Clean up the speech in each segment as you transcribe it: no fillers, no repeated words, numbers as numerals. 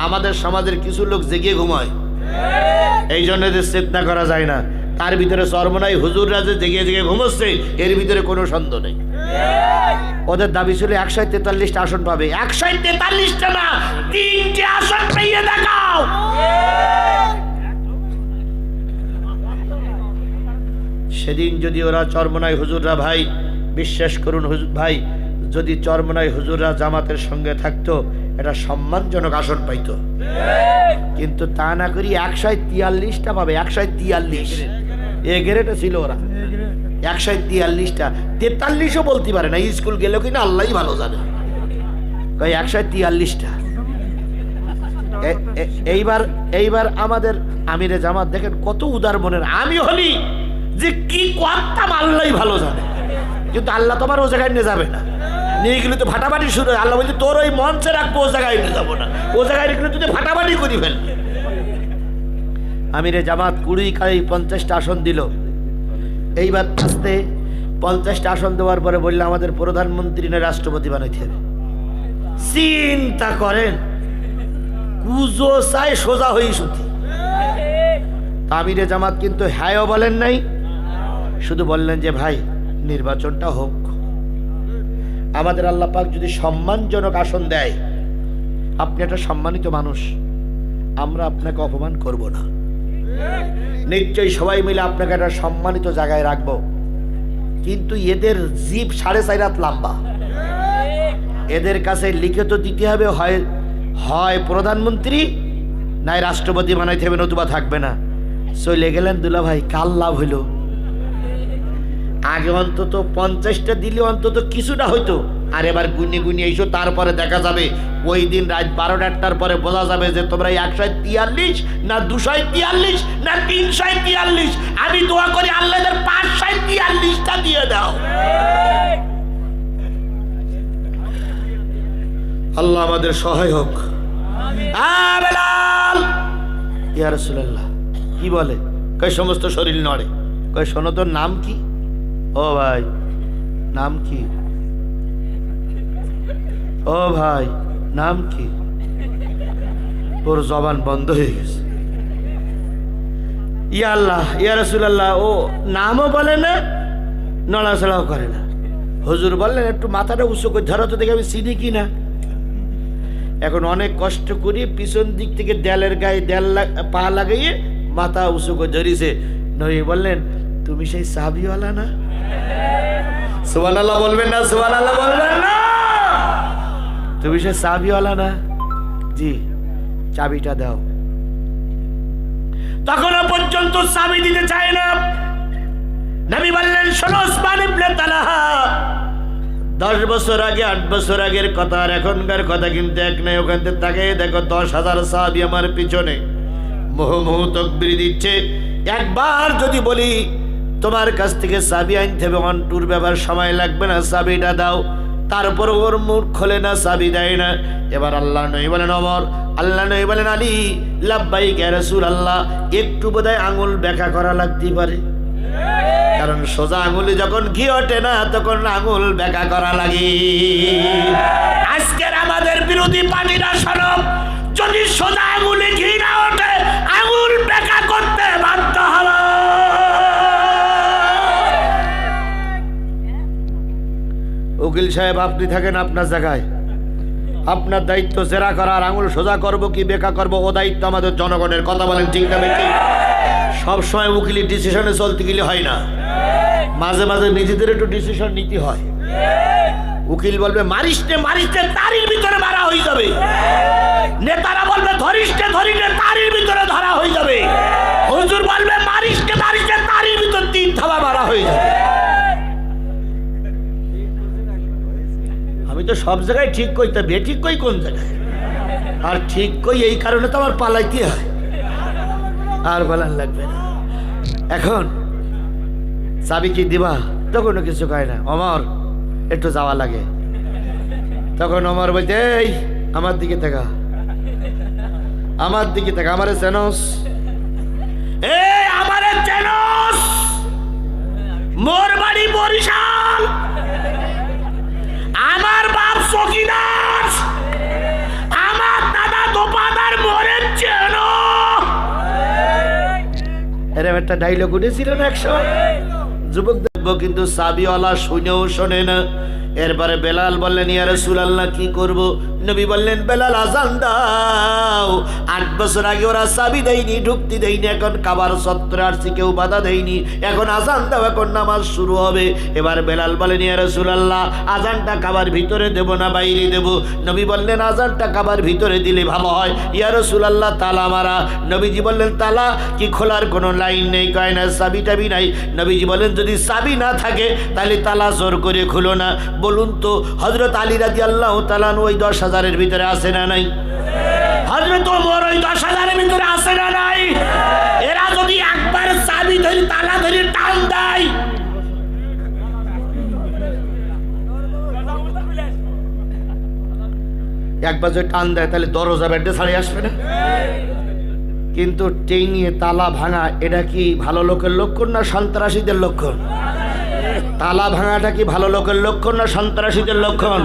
আমাদের সমাজের কিছু লোক জেগে ঘুমায়, এই জন্য এদের চেষ্টা করা যায় না। তার ভিতরে চরমনাই হুজুররা যে জেগে জেগে ঘুমোচ্ছে এর ভিতরে কোনো সন্দেহ নেই। ওদের দাবি ছিল 143টা আসন পাবে, 143টা না 3টে আসন পেয়ে দেখাও। সেদিন যদি ওরা চরমনাই হুজুররা, ভাই বিশ্বাস করুন ভাই, যদি চরমনাই হুজুররা জামাতের সঙ্গে থাকতো এটা সম্মানজনক আসন পাইতো, কিন্তু তা না করি 143টা পাবে। 143 এ গ্রেডে ছিল ওরা, 143টা 43ও বলতে পারে না, স্কুল গেল কিনা আল্লাহই ভালো জানে। 143টা। এইবার আমাদের আমিরে জামাত দেখেন কত উদার মনের। আমি হলি যে কি করতাম আল্লাহই ভালো জানে, কিন্তু আল্লাহ তোমার ও জায়গায় নিয়ে যাবে না। নিয়ে গেলে তো ফাটাফাটি শুরু। আল্লাহ বলছে তোর ওই মঞ্চে রাখবো, ও জায়গায় নিয়ে যাবো না, ও জায়গায় রেখে তুই ফাটাফাটি করি ফেলবি। আমিরে জামাত 50টা আসন দিল। এইবার আস্তে 50টা আসন দেওয়ার পরে বললে আমাদের প্রধানমন্ত্রী না রাষ্ট্রপতি বানাইতে হবে। চিন্তা করেন, কুজো চাই সোজা হই সুতি। আমিরে জামাত কিন্তু হ্যাঁও বলেন নাই, শুধু বললেন যে ভাই নির্বাচনটা হোক। আমাদের আল্লাহ পাক যদি সম্মানজনক আসন দেয়, আপনি একটা সম্মানিত মানুষ, আমরা আপনাকে অপমান করব না, নিশ্চয়ই সবাই মিলে আপনাকে একটা সম্মানিত জায়গায় রাখবো। কিন্তু এদের জিভ 4.5 হাত লম্বা, এদের কাছে লিখিত দিতে হবে, হয় প্রধানমন্ত্রী নাই রাষ্ট্রপতি বানাইতে হবে, নতুবা থাকবে না। চলে গেলেন দুলা ভাই, কাল লাভ হইল। আগে অন্তত 50টা দিলে অন্তত কিছুটা হইতো, আর এবার গুনি গুনি এসো, তারপরে দেখা যাবে ওই দিন রাত 12টার পরে বোঝা যাবে যে তোমরা 143 না 243 না 343। আমি দোয়া করি আল্লাহ 543টা দিয়ে দাও। আল্লাহ আমাদের সহায় হোক। ইয়া রাসূলুল্লাহ কি বলে? কয় সমস্ত শরীর নড়ে। কয় শোনো তোর নাম কি? ও ভাই নাম কি? ও ভাই নাম কি? ওর জবান বন্ধ হয়ে গেছে। ইয়া আল্লাহ ইয়া রাসূলুল্লাহ, ও নামও বলে না, নড়াচড়াও করে না। হুজুর বললেন একটু মাথাটা উঁচু করে ধরো তো দেখে আমি চিনি কি না। এখন অনেক কষ্ট করি পিছন দিক থেকে দেয়ালের গায়ে পা লাগাইয়ে মাথা উঁচু করে ধরিছে। নবী বললেন তুমি সেই চাবিওয়ালা না? সুবহানাল্লাহ বলবেন না? সুবহানাল্লাহ বলবেন না? তুমি সেই চাবিওয়ালা না? জি, চাবিটা দাও। তখনও পর্যন্ত চাবি দিতে চায় না। নবী বললেন শোনো উসমান ইবনে তালহা, 10 বছর আগে 8 বছর আগের কথা আর এখনকার কথা কিন্তু এক নাই। ওখান থেকে তাকিয়ে দেখো 10,000 সাহাবী আমার পিছনে মুহ মুহ তাকবীর দিচ্ছে। একবার যদি বলি তোমার কাছ থেকে চাবি আনতে হবে, অন্টুর ব্যাপার সময় লাগবে না, চাবিটা দাও, তারপর ওর মুখ খোলে না, চাবি দেয় না। এবার আল্লাহ নবী বলেন ওমর, আল্লাহ নবী বলেন আলী, লাব্বাইক ইয়া রাসূলুল্লাহ, একটু বোধহয় আঙুল ব্যাখ্যা করা লাগতে পারে, কারণ সোজা আঙুলে যখন ঘি ওঠে না তখন আঙুল ব্যাখ্যা করা লাগে। আজকের আমাদের বিরোধী পার্টিরা সরব, যদি সোজা আঙুলে ঘি না ওঠে আঙুল ব্যাখ্যা করতে বাধ্য হবে। উকিল সাহেব আপনি থাকেন আপনার জায়গায়, আপনার দায়িত্ব জেরা করা, আর আঙুল সোজা করবো কি ব্যাখ্যা করবো ও দায়িত্ব আমাদের জনগণের। কথা বলেন ঠিক না বেঠিক? সবসময় উকিলের ডিসিশনে চলতে গেলে হয় না, মাঝে মাঝে নিজেদের একটু ডিসিশন নিতে হয়। উকিল বলবে মারিসতে মারিসতে তারির ভিতরে মারা হয়ে যাবে, নেতারা বলবে ধরিসতে ধরিতে তারির ভিতরে ধরা হয়ে যাবে, হুজুর বলবে মারিসতে মারিসতে তারির ভিতর 3 থাবা মারা হয়ে যাবে। আমি তো সব জায়গায় ঠিক কই, তা বেঠিক কই কোন জায়গায়? আর ঠিক কই এই কারণে তো আমার পালাইতে হয়, আর বলার লাগবে না। এখন চাবি কি দিবা? তখন কিছু কয় না, ওমর একটু যাওয়া লাগে। তখন ওমর বলছে এই আমার দিকে দেখা, আমার দিকে দেখা, আমারে চেনস? এই আমারে চেনস? মোর বাড়ি বরিশাল, আমার বাপ চকিদার, আমার দাদা দোপাদার এরকম একটা ডাইলগ উঠেছিল না একশো যুবক দেখবো, কিন্তু চাবিওয়ালা শুনেও শোনে না। এরপরে বেলাল বললেন, ইয়া রাসূলুল্লাহ কি করব? নবী বললেন, বেলাল আজান দাও। 8 বছর আগে ওরা চাবি দেয়নি, ঢুকতে দেয়নি, এখন কাবার চত্বরে আসছে, কেউ বাধা দেয়নি, এখন আজান দাও, এখন নামাজ শুরু হবে। এবার বেলাল বলেন, ইয়া রাসূলুল্লাহ আজানটা কাবার ভিতরে দেব না বাইরে দেব? নবী বললেন, আজানটা কাবার ভিতরে দিলে ভালো হয়। ইয়া রাসূলুল্লাহ তালা মারা। নবীজি বললেন, তালা কি খোলার কোনো লাইন নেই? কয় না, চাবি টাবি নাই। নবীজি বলেন, যদি চাবি না থাকে তাহলে তালা জোর করে খুলো না। বলুন তো হযরত আলী রাদিয়াল্লাহু তাআলা ওই 10,000-এর ভিতরে আছে না নাই? হযরত ওমর ওই 10,000-এর ভিতরে আছে না নাই? এরা যদি একবার চাবি ধরে তালা ধরে টান দেয়, একবার যদি টান দেয় তাহলে দরজা বেডে ছাড়িয়ে আসবে না? কিন্তু টেনে তালা ভাঙা এটা কি ভালো লোকের লক্ষণ না সন্ত্রাসীদের লক্ষণ? তালা ভাঙাটা কি ভালো লোকের লক্ষণ না সন্ত্রাসীদের লক্ষণ?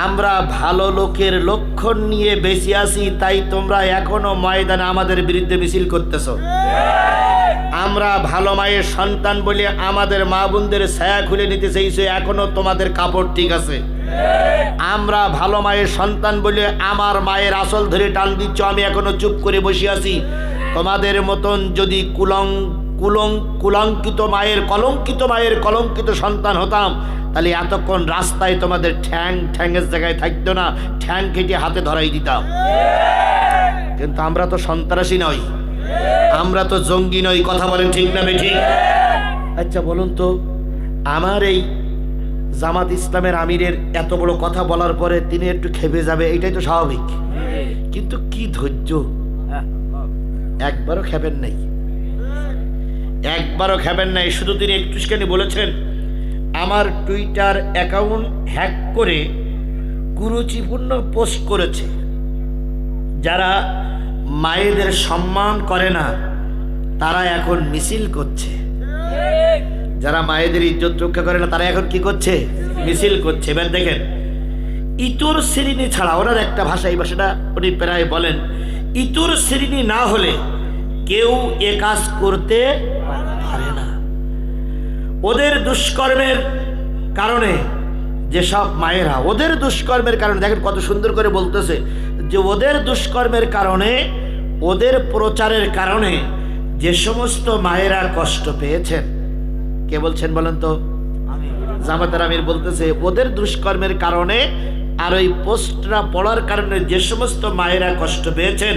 আমরা ভালো লোকের লক্ষণ নিয়ে বেশি আছি, তাই তোমরা এখনো ময়দানে আমাদের বিরুদ্ধে মিছিল করতেছ। আমরা ভালো মায়ের সন্তান বলে আমাদের মা বোনদের ছায়া খুলে নিতে চাইছো, এখনো তোমাদের কাপড় ঠিক আছে। আমরা ভালো মায়ের সন্তান বলে আমার মায়ের আসল ধরে টান দিচ্ছ, আমি এখনো চুপ করে বসে আছি। তোমাদের মতন যদি কলঙ্কিত মায়ের কলঙ্কিত সন্তান হতাম, তাহলে এতক্ষণ রাস্তায় তোমাদের ঠ্যাংয়ের জায়গায় থাকতো না, ঠ্যাং কেটে হাতে ধরাই দিতাম। কিন্তু আমরা তো সন্ত্রাসী নই, আমরা তো জঙ্গি নই। কথা বলেন ঠিক না বেঠিক? আচ্ছা বলুন তো, আমার এই জামাত ইসলামের আমিরের এত বড় কথা বলার পরে তিনি একটু খেপে যাবে, এটাই তো স্বাভাবিক। কিন্তু কি ধৈর্য! একবারও খেপেন নাই, একবারও খেপেন নাই। শুধু তিনি একটুখানি বলেছেন, আমার টুইটার অ্যাকাউন্ট হ্যাক করে কুরুচিপূর্ণ পোস্ট করেছে। যারা মায়েদের সম্মান করে না তারা এখন মিছিল করছে, যারা মায়েদের ইজ্জত রক্ষা করে না তারা এখন কি করছে? মিছিল করছে। এবার দেখেন, ইতর শ্রেণী ছাড়া, ওনার একটা ভাষা, এই ভাষাটা উনি প্রায় বলেন, ইতর শ্রেণী না হলে কেউ এ কাজ করতে পারে না। ওদের দুষ্কর্মের কারণে যেসব মায়েরা, ওদের দুষ্কর্মের কারণে, দেখেন কত সুন্দর করে বলতেছে যে ওদের দুষ্কর্মের কারণে, ওদের প্রচারের কারণে যে সমস্ত মায়েরা কষ্ট পেয়েছেন। কে বলছেন বলেন তো? জামাতের আমির বলতেছে, ওদের দুষ্কর্মের কারণে আর ওই পোস্টটা পড়ার কারণে যে সমস্ত মায়েরা কষ্ট পেয়েছেন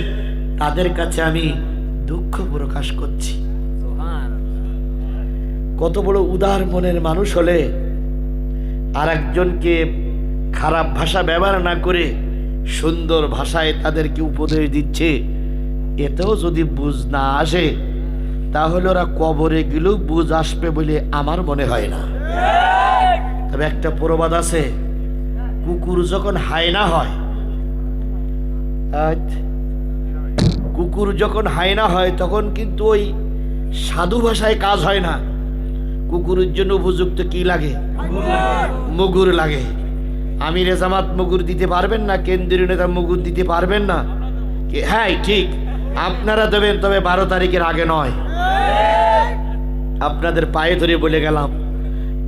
তাদের কাছে আমি দুঃখ প্রকাশ করছি। কত বড় উদার মনের মানুষ হলে আর একজনকে খারাপ ভাষা ব্যবহার না করে সুন্দর ভাষায় তাদেরকে উপদেশ দিচ্ছে। এতেও যদি বুঝ না আসে তাহলে ওরা কবরে গেলেও বুঝ আসবে বলে আমার মনে হয় না। তবে একটা প্রবাদ আছে, কুকুর যখন হায়না হয়, কুকুর যখন হায়না হয় তখন কিন্তু ওই সাধু ভাষায় কাজ হয় না। কুকুরের জন্য উপযুক্ত কি লাগে? মুগুর লাগে। আমিরে জামাত মুগুর দিতে পারবেন না, কেন্দ্রীয় নেতা মুগুর দিতে পারবেন না। হ্যাঁ ঠিক, আপনারা দেবেন, তবে 12 তারিখের আগে নয়। আপনাদের পায়ে ধরে বলে গেলাম,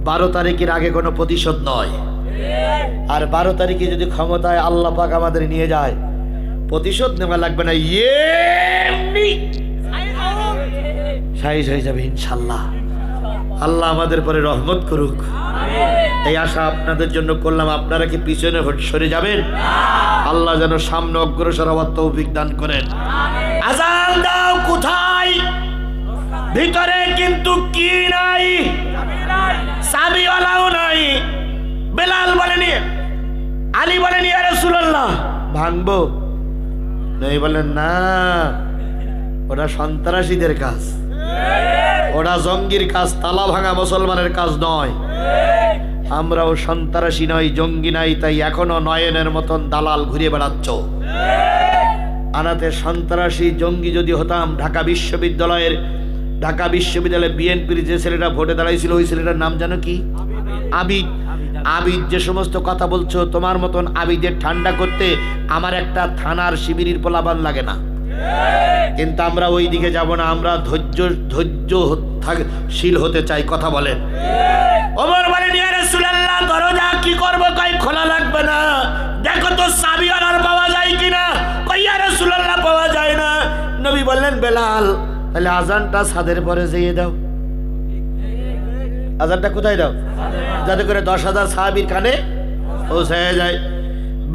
12 তারিখের আগে কোনো প্রতিশোধ নয়। আর 12 তারিখে যদি ক্ষমতায় আল্লাহ পাক আমাদের নিয়ে যায়, প্রতিশোধ নেওয়া লাগবে না, এমনি সাইজ হয়ে যাবে ইনশাল্লাহ। আল্লাহ আমাদের পরে রহমত করুক, এই আশা আপনাদের জন্য করলাম। আপনারা কি পিছনে সরে যাবেন? আল্লাহ যেন সামনে অগ্রসর হওয়ার তৌফিক দান করেন। আজান দাও কোথায়? ভিতরে কিন্তু কি নাই? চাবিওয়ালাও নাই। বেলাল বলেনি, আলী বলেনি ইয়া রাসূলুল্লাহ ভাঙবো? নবী বলেন না, ওটা সন্ত্রাসীদের কাজ, ওটা জঙ্গির কাজ, তালা ভাঙা মুসলমানের কাজ নয়। আমরাও সন্ত্রাসী নই, জঙ্গি নাই, তাই এখনো নয়নের মতন দালাল ঘুরে বেড়াচ্ছ। আনাতে সন্ত্রাসী জঙ্গি যদি হতাম, ঢাকা বিশ্ববিদ্যালয়ে বিএনপির যে ছেলেটা ভোটে দাঁড়াইছিল, ওই ছেলেটার নাম জানো কি? আবিদ। আবিদ যে সমস্ত কথা বলছো, তোমার মতন আবিদের ঠান্ডা করতে আমার একটা থানার শিবিরের পোলাপান লাগে না। কিন্তু আমরা ওই দিকে যাব না, আমরা ধৈর্যশীল হতে চাই। কথা বলেন। ওমর বলেন, ইয়া রাসূলুল্লাহ, দরজা কি করব? কই খোলা লাগবে না, দেখো তো চাবি আর পাওয়া যায় কিনা। কই ইয়া রাসূলুল্লাহ, পাওয়া যায় না। নবী বললেন, বেলাল, তাহলে আজানটা ছাদের পরে যেয়ে দাও। আজানটা কোথায় দাও? যাতে করে 10,000 সাহাবীর কানে পৌঁছায় যায়।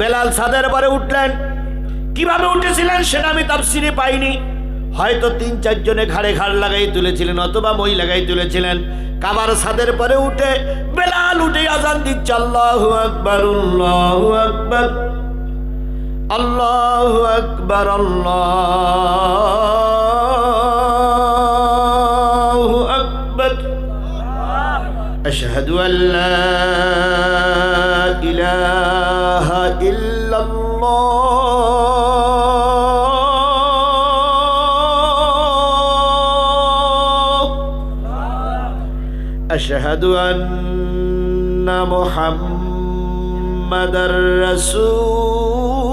বেলাল ছাদের পরে উঠলেন। কিভাবে উঠেছিলেন সেটা আমি তাফসিরে পাইনি। হয়তো 3-4 জনে ঘাড়ে ঘাড় লাগাই তুলেছিলেন, অথবা মই লাগাই তুলেছিলেন। কাবার ছাদের পরে উঠে বেলাল উঠে আজান দিচ্ছে, আল্লাহু আকবার, আল্লাহু আকবার, আল্লাহু আকবার, আল্লাহু আকবার, আশহাদু আল্লা ইলাহা ইল্লাল্লাহ, আশহাদু আন্না মুহাম্মাদার রাসূল।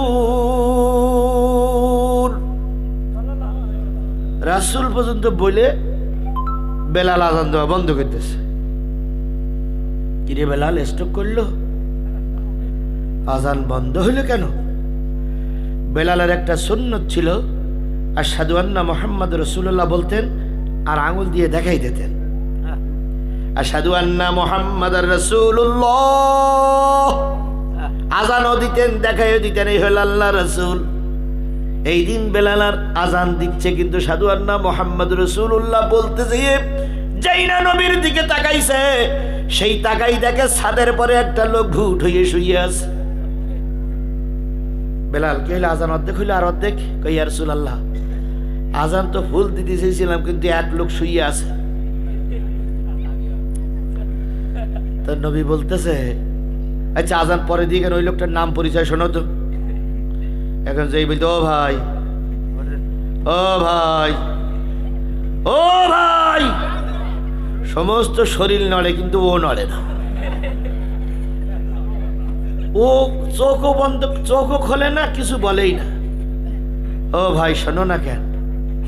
রাসূল পর্যন্ত বলে বেলাল আজান দেওয়া বন্ধ করতেছে। কিরে বেলাল, স্টক করলো? আজান বন্ধ হইলো কেন? বেলালের একটা সুন্নত ছিল, আশহাদু আন্না মুহাম্মাদুর রাসূলুল্লাহ বলতেন আর আঙুল দিয়ে দেখাই দিতেন, আশহাদু আন্না মুহাম্মাদুর রাসূলুল্লাহ। আজানও দিতেন, দেখাইও দিতেন, এই হল আল্লাহর রাসূল। এই দিন বেলাল আর আজান দিচ্ছে, কিন্তু আশহাদু আন্না মুহাম্মাদুর রাসূলুল্লাহ বলতে যেয়ে যেই না নবীর দিকে তাকাইছে, সেই তাকাই দেখে ছাদের পরে একটা লোক ঘুট হয়ে শুয়ে আছে। বেলাল, কি হইলো? আজান অর্ধেক হইলো, আর অর্ধেক? কই ইয়া রাসূলুল্লাহ, আজান তো ফুল দিতে চেয়েছিলাম, কিন্তু এক লোক শুয়ে আছে। তো নবী বলতেছে, আচ্ছা আজান পরে দিয়ে কেন? ওই লোকটার নাম পরিচয় শোনো তো। এখন যেই বলতে, ও ভাই, ও ভাই, ও ভাই, সমস্ত শরীর নড়ে, কিন্তু ও নড়ে না। ও চোখও বন্ধ, চোখও খোলে না, কিছু বলেই না। ও ভাই, শোনো না কেন?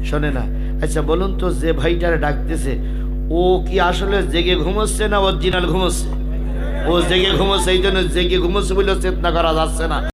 শোনে না। আচ্ছা বলুন তো, যে ভাইটারে ডাকতেছে ও কি আসলে জেগে ঘুমোচ্ছে না অরিজিনাল ঘুমোচ্ছে? ও জেগে ঘুমোচ্ছে, এই জন্য জেগে ঘুমোচ্ছে বলে চেতনা করা যাচ্ছে না।